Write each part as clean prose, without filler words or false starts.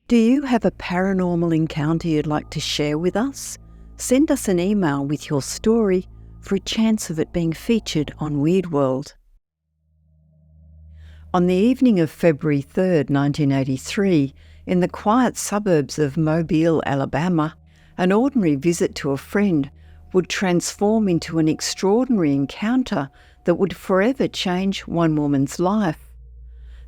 Do you have a paranormal encounter you'd like to share with us? Send us an email with your story for a chance of it being featured on Weird World. On the evening of February 3rd, 1983, in the quiet suburbs of Mobile, Alabama, an ordinary visit to a friend would transform into an extraordinary encounter that would forever change one woman's life.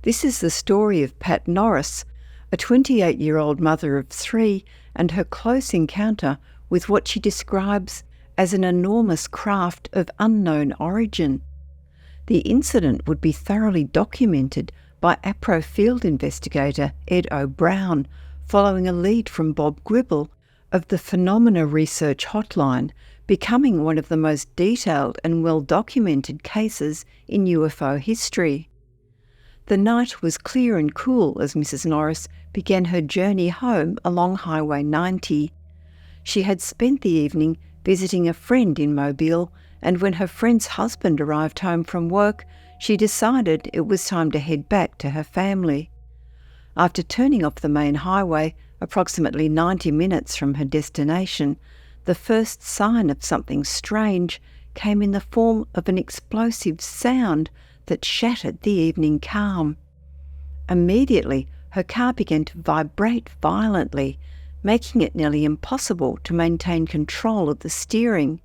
This is the story of Pat Norris, a 28-year-old mother of three, and her close encounter with what she describes as an enormous craft of unknown origin. The incident would be thoroughly documented by APRO field investigator Ed O'Brown, following a lead from Bob Gribble of the Phenomena Research Hotline, becoming one of the most detailed and well-documented cases in UFO history. The night was clear and cool as Mrs. Norris began her journey home along Highway 90. She had spent the evening visiting a friend in Mobile, and when her friend's husband arrived home from work, she decided it was time to head back to her family. After turning off the main highway, approximately 90 minutes from her destination, the first sign of something strange came in the form of an explosive sound that shattered the evening calm. Immediately, her car began to vibrate violently, making it nearly impossible to maintain control of the steering.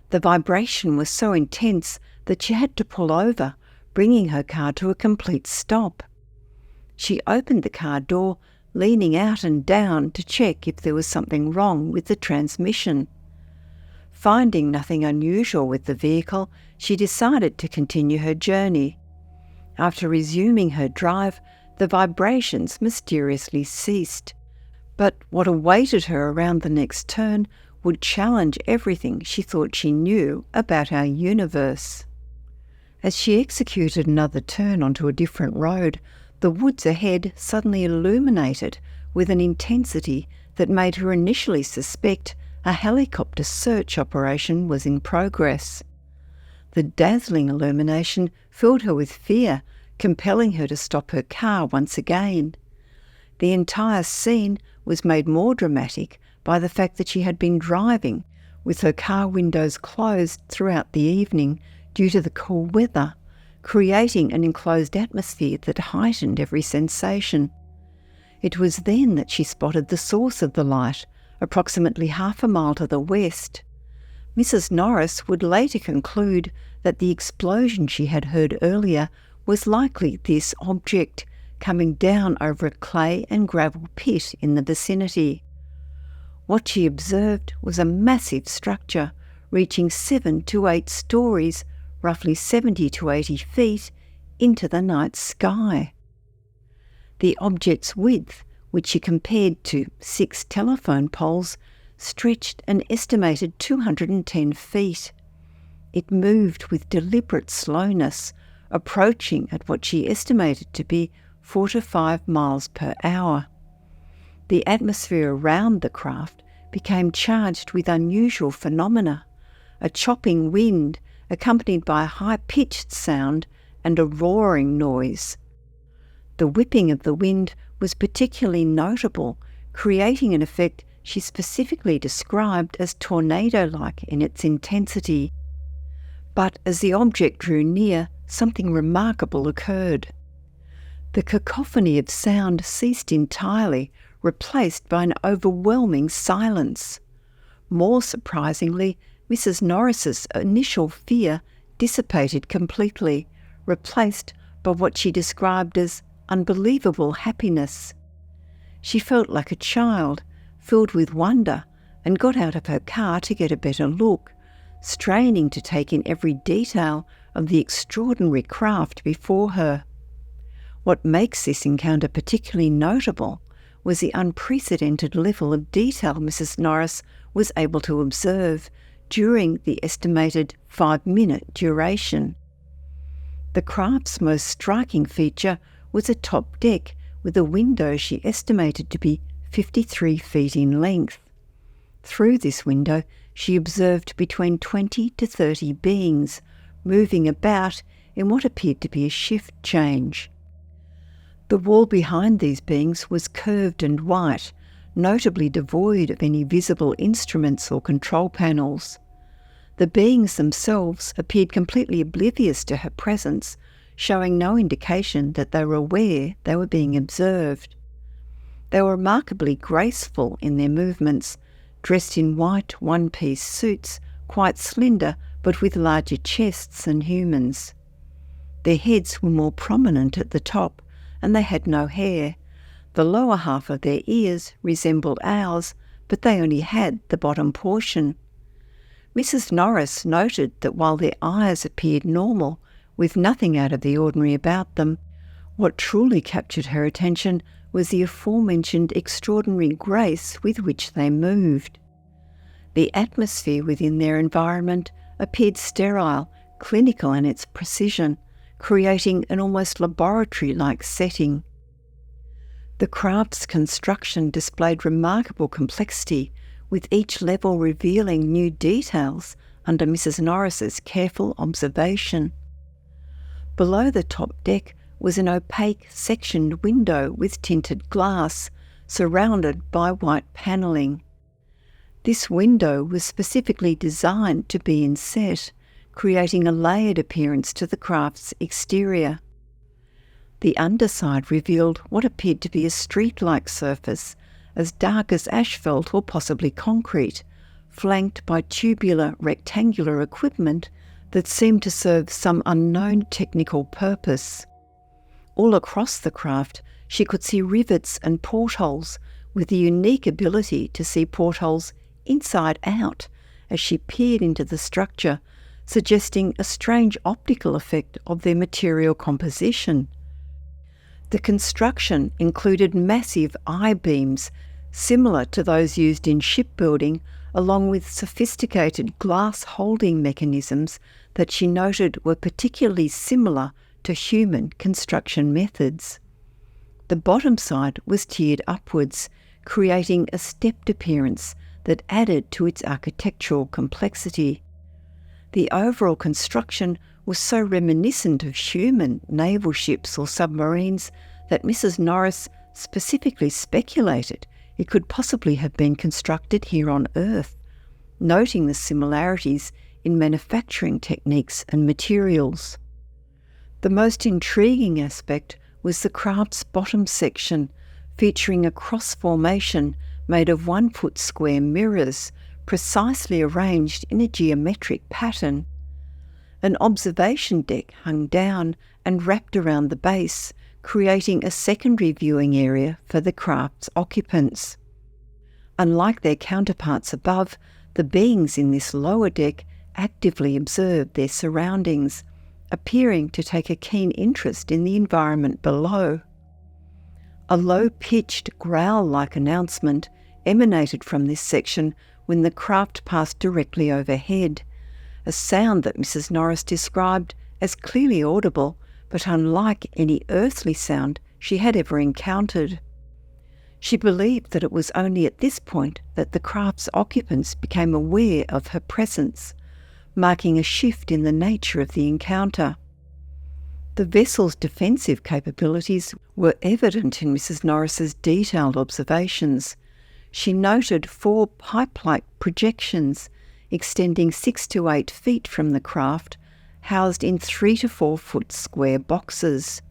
The vibration was so intense that she had to pull over, bringing her car to a complete stop. She opened the car door, leaning out and down to check if there was something wrong with the transmission. Finding nothing unusual with the vehicle, she decided to continue her journey. After resuming her drive, the vibrations mysteriously ceased. But what awaited her around the next turn would challenge everything she thought she knew about our universe. As she executed another turn onto a different road, the woods ahead suddenly illuminated with an intensity that made her initially suspect a helicopter search operation was in progress. The dazzling illumination filled her with fear, compelling her to stop her car once again. The entire scene was made more dramatic by the fact that she had been driving with her car windows closed throughout the evening due to the cool weather, creating an enclosed atmosphere that heightened every sensation. It was then that she spotted the source of the light, approximately half a mile to the west. Mrs. Norris would later conclude that the explosion she had heard earlier was likely this object coming down over a clay and gravel pit in the vicinity. What she observed was a massive structure reaching 7 to 8 stories, roughly 70 to 80 feet, into the night sky. The object's width, which she compared to 6 telephone poles, stretched an estimated 210 feet. It moved with deliberate slowness, approaching at what she estimated to be 4 to 5 miles per hour. The atmosphere around the craft became charged with unusual phenomena, a chopping wind accompanied by a high-pitched sound and a roaring noise. The whipping of the wind was particularly notable, creating an effect she specifically described as tornado-like in its intensity. But as the object drew near, something remarkable occurred. The cacophony of sound ceased entirely, replaced by an overwhelming silence. More surprisingly, Mrs. Norris's initial fear dissipated completely, replaced by what she described as unbelievable happiness. She felt like a child, filled with wonder, and got out of her car to get a better look, straining to take in every detail of the extraordinary craft before her. What makes this encounter particularly notable was the unprecedented level of detail Mrs. Norris was able to observe during the estimated 5-minute duration. The craft's most striking feature was a top deck with a window she estimated to be 53 feet in length. Through this window, she observed between 20 to 30 beings moving about in what appeared to be a shift change. The wall behind these beings was curved and white, notably devoid of any visible instruments or control panels. The beings themselves appeared completely oblivious to her presence, showing no indication that they were aware they were being observed. They were remarkably graceful in their movements, dressed in white one-piece suits, quite slender but with larger chests than humans. Their heads were more prominent at the top, and they had no hair. The lower half of their ears resembled ours, but they only had the bottom portion. Mrs. Norris noted that while their eyes appeared normal, with nothing out of the ordinary about them, what truly captured her attention was the aforementioned extraordinary grace with which they moved. The atmosphere within their environment appeared sterile, clinical in its precision, creating an almost laboratory-like setting. The craft's construction displayed remarkable complexity, with each level revealing new details under Mrs. Norris's careful observation. Below the top deck was an opaque sectioned window with tinted glass, surrounded by white panelling. This window was specifically designed to be inset, creating a layered appearance to the craft's exterior. The underside revealed what appeared to be a street-like surface, as dark as asphalt or possibly concrete, flanked by tubular rectangular equipment that seemed to serve some unknown technical purpose. All across the craft she could see rivets and portholes, with the unique ability to see portholes inside out as she peered into the structure, suggesting a strange optical effect of their material composition. The construction included massive I-beams similar to those used in shipbuilding, along with sophisticated glass holding mechanisms that she noted were particularly similar to human construction methods. The bottom side was tiered upwards, creating a stepped appearance that added to its architectural complexity. The overall construction was so reminiscent of human naval ships or submarines that Mrs. Norris specifically speculated it could possibly have been constructed here on Earth, noting the similarities in manufacturing techniques and materials. The most intriguing aspect was the craft's bottom section, featuring a cross formation made of 1-foot square mirrors, precisely arranged in a geometric pattern. An observation deck hung down and wrapped around the base, creating a secondary viewing area for the craft's occupants. Unlike their counterparts above, the beings in this lower deck actively observed their surroundings, appearing to take a keen interest in the environment below. A low-pitched growl-like announcement emanated from this section when the craft passed directly overhead, a sound that Mrs. Norris described as clearly audible but unlike any earthly sound she had ever encountered. She believed that it was only at this point that the craft's occupants became aware of her presence, marking a shift in the nature of the encounter. The vessel's defensive capabilities were evident in Mrs. Norris's detailed observations. She noted 4 pipe-like projections extending 6 to 8 feet from the craft, housed in 3 to 4 foot square boxes.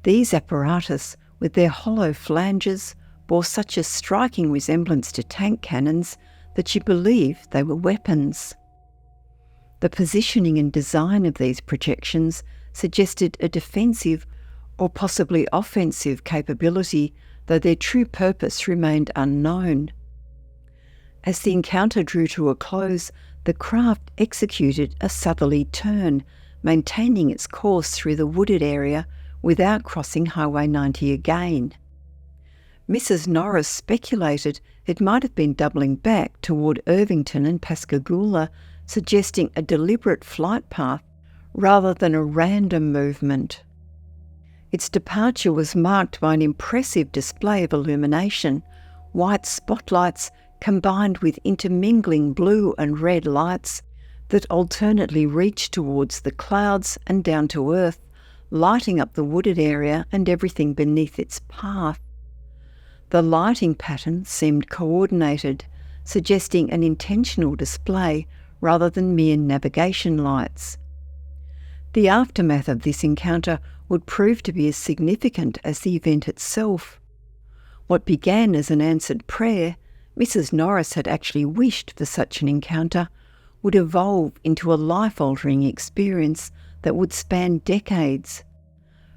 These apparatus, with their hollow flanges, bore such a striking resemblance to tank cannons that she believed they were weapons. The positioning and design of these projections suggested a defensive or possibly offensive capability, though their true purpose remained unknown. As the encounter drew to a close, the craft executed a southerly turn, maintaining its course through the wooded area without crossing Highway 90 again. Mrs. Norris speculated it might have been doubling back toward Irvington and Pascagoula, suggesting a deliberate flight path rather than a random movement. Its departure was marked by an impressive display of illumination, white spotlights combined with intermingling blue and red lights that alternately reached towards the clouds and down to earth, lighting up the wooded area and everything beneath its path. The lighting pattern seemed coordinated, suggesting an intentional display rather than mere navigation lights. The aftermath of this encounter would prove to be as significant as the event itself. What began as an answered prayer, Mrs. Norris had actually wished for such an encounter, would evolve into a life-altering experience that would span decades.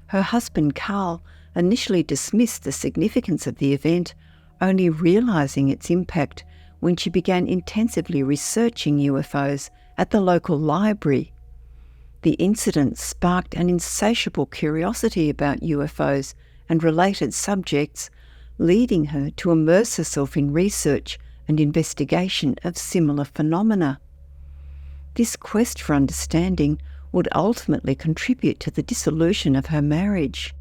Her husband Carl initially dismissed the significance of the event, only realising its impact when she began intensively researching UFOs at the local library. The incident sparked an insatiable curiosity about UFOs and related subjects, leading her to immerse herself in research and investigation of similar phenomena. This quest for understanding would ultimately contribute to the dissolution of her marriage.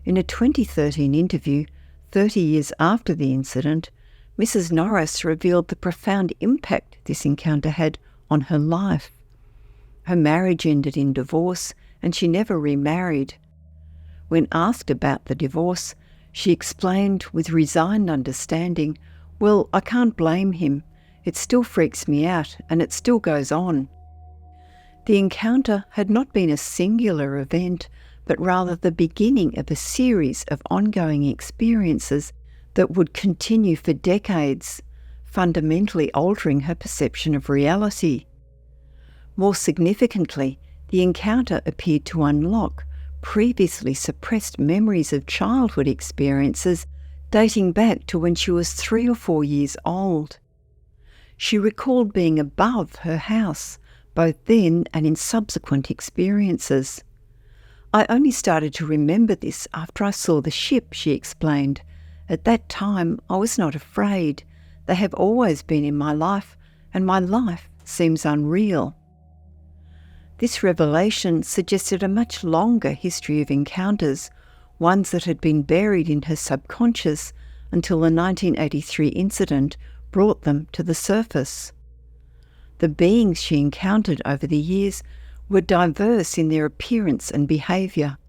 In a 2013 interview, 30 years after the incident, Mrs. Norris revealed the profound impact this encounter had on her life. Her marriage ended in divorce, and she never remarried. When asked about the divorce, she explained with resigned understanding, "Well, I can't blame him. It still freaks me out, and it still goes on." The encounter had not been a singular event, but rather the beginning of a series of ongoing experiences that would continue for decades, fundamentally altering her perception of reality. More significantly, the encounter appeared to unlock previously suppressed memories of childhood experiences dating back to when she was 3 or 4 years old. She recalled being above her house, both then and in subsequent experiences. "I only started to remember this after I saw the ship," she explained. "At that time, I was not afraid. They have always been in my life, and my life seems unreal." This revelation suggested a much longer history of encounters, ones that had been buried in her subconscious until the 1983 incident brought them to the surface. The beings she encountered over the years were diverse in their appearance and behaviour.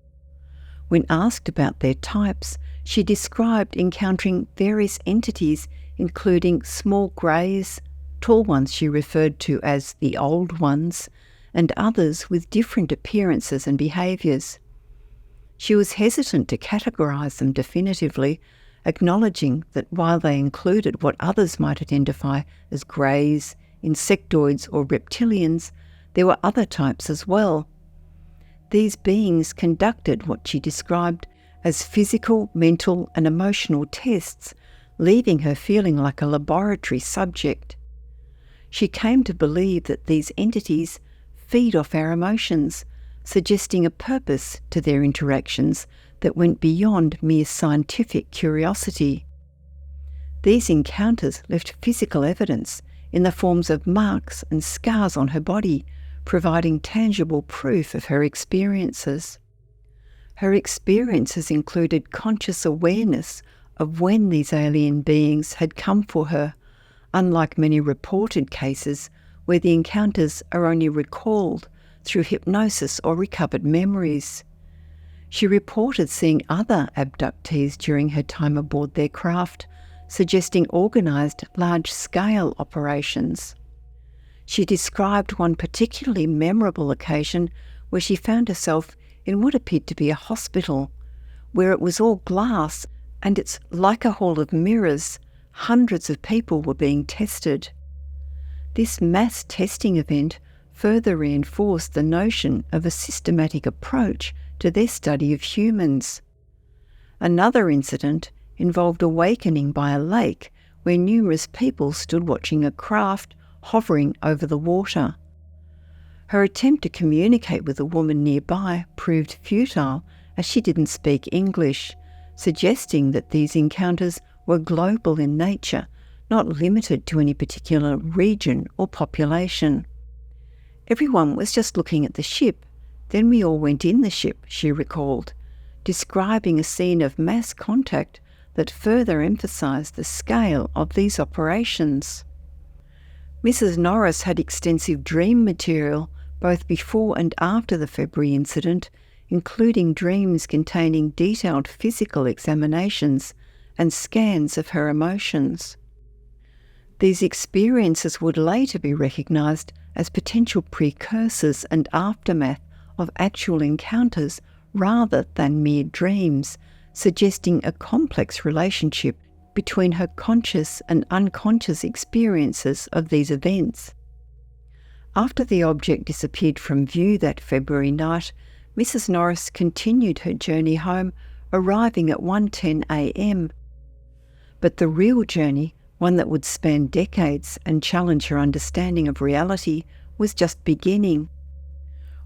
When asked about their types, she described encountering various entities including small greys, tall ones she referred to as the old ones, and others with different appearances and behaviours. She was hesitant to categorise them definitively, acknowledging that while they included what others might identify as greys, insectoids or reptilians, there were other types as well. These beings conducted what she described as physical, mental and emotional tests, leaving her feeling like a laboratory subject. She came to believe that these entities feed off our emotions, suggesting a purpose to their interactions that went beyond mere scientific curiosity. These encounters left physical evidence in the forms of marks and scars on her body, providing tangible proof of her experiences. Her experiences included conscious awareness of when these alien beings had come for her, unlike many reported cases where the encounters are only recalled through hypnosis or recovered memories. She reported seeing other abductees during her time aboard their craft, suggesting organised, large-scale operations. She described one particularly memorable occasion where she found herself in what appeared to be a hospital, where it was all glass and it's like a hall of mirrors. Hundreds of people were being tested. This mass testing event further reinforced the notion of a systematic approach to their study of humans. Another incident involved awakening by a lake where numerous people stood watching a craft hovering over the water. Her attempt to communicate with a woman nearby proved futile as she didn't speak English, suggesting that these encounters were global in nature, not limited to any particular region or population. "Everyone was just looking at the ship. Then we all went in the ship," she recalled, describing a scene of mass contact that further emphasised the scale of these operations. Mrs. Norris had extensive dream material both before and after the February incident, including dreams containing detailed physical examinations and scans of her emotions. These experiences would later be recognised as potential precursors and aftermath of actual encounters rather than mere dreams, suggesting a complex relationship between her conscious and unconscious experiences of these events. After the object disappeared from view that February night, Mrs. Norris continued her journey home, arriving at 1:10 a.m. But the real journey, one that would span decades and challenge her understanding of reality, was just beginning.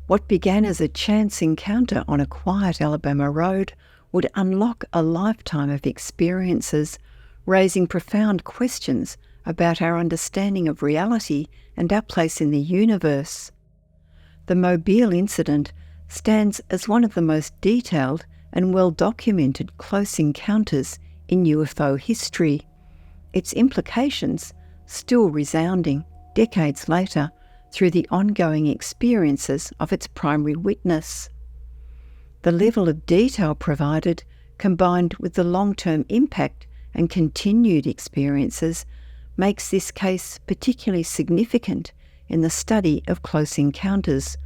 What began as a chance encounter on a quiet Alabama road would unlock a lifetime of experiences, raising profound questions about our understanding of reality and our place in the universe. The Mobile incident stands as one of the most detailed and well-documented close encounters in UFO history, its implications still resounding decades later through the ongoing experiences of its primary witness. The level of detail provided, combined with the long-term impact and continued experiences, makes this case particularly significant in the study of close encounters,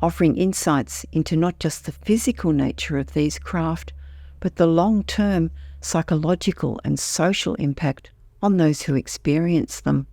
offering insights into not just the physical nature of these craft, but the long-term psychological and social impact on those who experience them.